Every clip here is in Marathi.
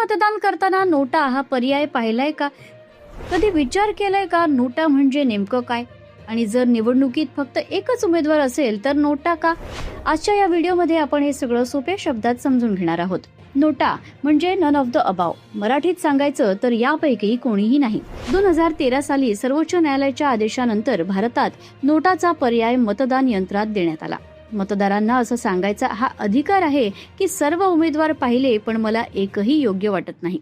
मतदान करताना नोटा हा पर्याय पाहिलाय का? कधी विचार केलाय का नोटा म्हणजे नेमकं काय? आणि जर निवडणुकीत फक्त एकच उमेदवार असेल तर नोटा का? आजच्या या व्हिडिओमध्ये आपण हे सगळं सोप्या शब्दात समजून घेणार आहोत. नोटा म्हणजे नन ऑफ द अबाव. मराठीत सांगायचं तर यापैकी कोणीही नाही. 2013 साली सर्वोच्च न्यायालयाच्या आदेशानंतर भारतात नोटाचा पर्याय मतदान यंत्रात देण्यात आला. मतदारांना असं सांगायचा हा अधिकार आहे की सर्व उमेदवार पाहिले पण मला एकही योग्य वाटत नाही.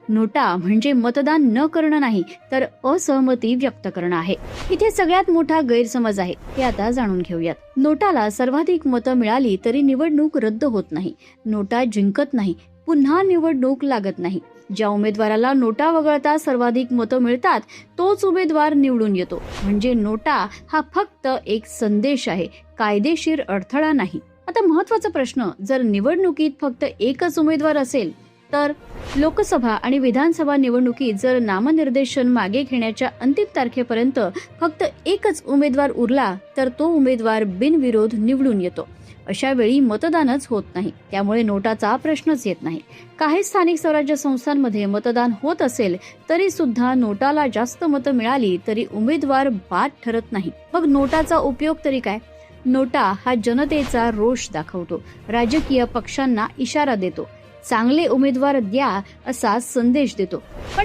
नोटा म्हणजे मतदान न करणं नाही तर असहमती व्यक्त करणं आहे. इथे सगळ्यात मोठा गैरसमज आहे, हे आता जाणून घेऊयात. नोटाला सर्वाधिक मतं मिळाली तरी निवडणूक रद्द होत नाही. नोटा जिंकत नाही, पुन्हा निवडणूक लागत नाही. ज्या उमेदवाराला नोटा वगळता सर्वाधिक मतं मिळतात तोच उमेदवार निवडून येतो. म्हणजे नोटा हा फक्त एक संदेश आहे, कायदेशीर अडथळा नाही. आता महत्वाचा प्रश्न, जर निवडणुकीत फक्त एकच उमेदवार असेल तर लोकसभा आणि विधानसभा निवडणुकीत जर नामनिर्देशन मागे घेण्याच्या अंतिम तारखेपर्यंत फक्त एकच उमेदवार उरला तर तो उमेदवार बिनविरोध निवडून येतो. अशा वेळी मतदानच होत नाही. त्यामुळे नोटाचा प्रश्नच येत नाही. काही स्थानिक स्वराज्य संस्थांमध्ये मतदान होत असेल तरी सुद्धा नोटाला जास्त मतं मिळाली तरी उमेदवार बाद ठरत नाही. मग नोटाचा उपयोग तरी काय? नोटा हा जनतेचा रोष दाखवतो, राजकीय पक्षांना इशारा देतो, चांगले उमेदवार द्या असा संदेश देतो. पण